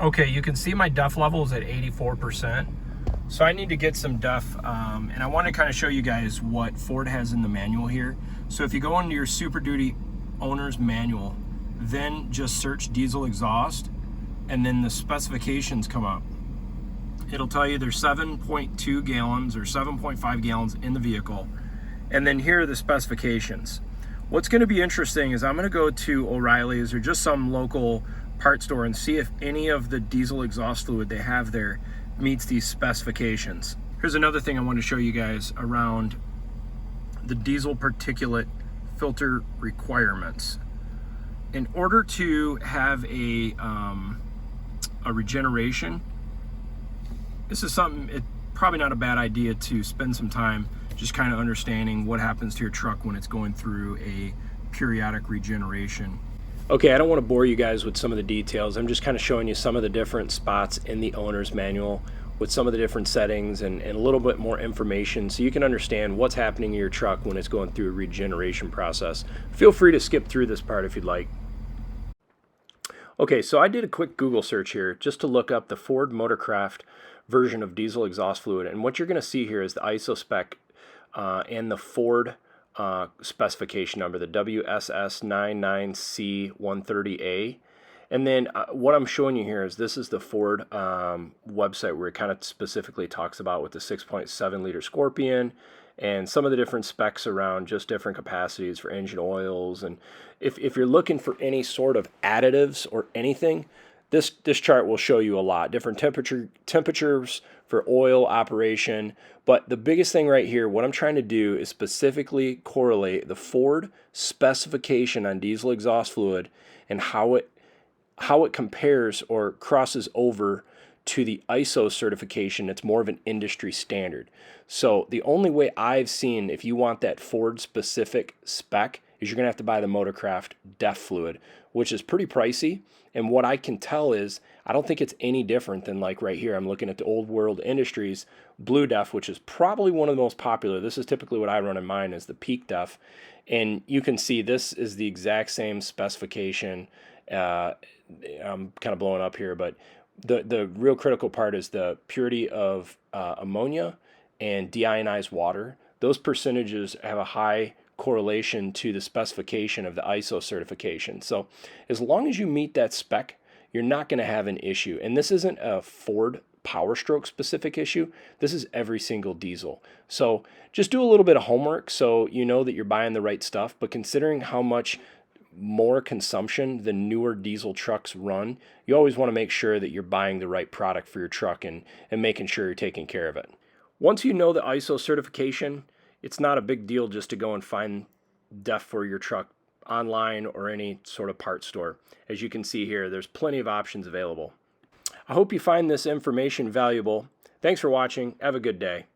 Okay, you can see my DEF level is at 84%. So I need to get some DEF, and I want to kind of show you guys what Ford has in the manual here. So if you go into your Super Duty owner's manual, then just search diesel exhaust, and then the specifications come up. It'll tell you there's 7.2 gallons or 7.5 gallons in the vehicle. And then here are the specifications. What's going to be interesting is I'm going to go to O'Reilly's or just some local part store and see if any of the diesel exhaust fluid they have there meets these specifications. Here's another thing I want to show you guys around the diesel particulate filter requirements. In order to have a regeneration, this is something, it's probably not a bad idea to spend some time just kind of understanding what happens to your truck when it's going through a periodic regeneration. Okay, I don't want to bore you guys with some of the details. I'm just kind of showing you some of the different spots in the owner's manual with some of the different settings and a little bit more information so you can understand what's happening in your truck when it's going through a regeneration process. Feel free to skip through this part if you'd like. Okay, so I did a quick Google search here just to look up the Ford Motorcraft version of diesel exhaust fluid, and what you're going to see here is the ISO spec and the Ford specification number, the WSS99C130A. And then what I'm showing you here is this is the Ford website where it kind of specifically talks about with the 6.7 liter Scorpion and some of the different specs around just different capacities for engine oils. And if you're looking for any sort of additives or anything, this chart will show you a lot. Different temperatures for oil operation. But the biggest thing right here, what I'm trying to do is specifically correlate the Ford specification on diesel exhaust fluid and how it compares or crosses over to the ISO certification. It's more of an industry standard. So the only way I've seen, if you want that Ford specific spec, is you're going to have to buy the Motorcraft DEF fluid, which is pretty pricey. And what I can tell is I don't think it's any different than, like right here, I'm looking at the Old World Industries Blue DEF, which is probably one of the most popular. This is typically what I run in mine, is the Peak DEF. And you can see this is the exact same specification. I'm kind of blowing up here, but the real critical part is the purity of ammonia and deionized water. Those percentages have a high correlation to the specification of the ISO certification. So as long as you meet that spec, you're not going to have an issue. And this isn't a Ford Power Stroke specific issue. This is every single diesel. So just do a little bit of homework so you know that you're buying the right stuff. But considering how much more consumption the newer diesel trucks run, you always want to make sure that you're buying the right product for your truck and making sure you're taking care of it. Once you know the ISO certification, it's not a big deal just to go and find DEF for your truck online or any sort of part store. As you can see here, there's plenty of options available. I hope you find this information valuable. Thanks for watching. Have a good day.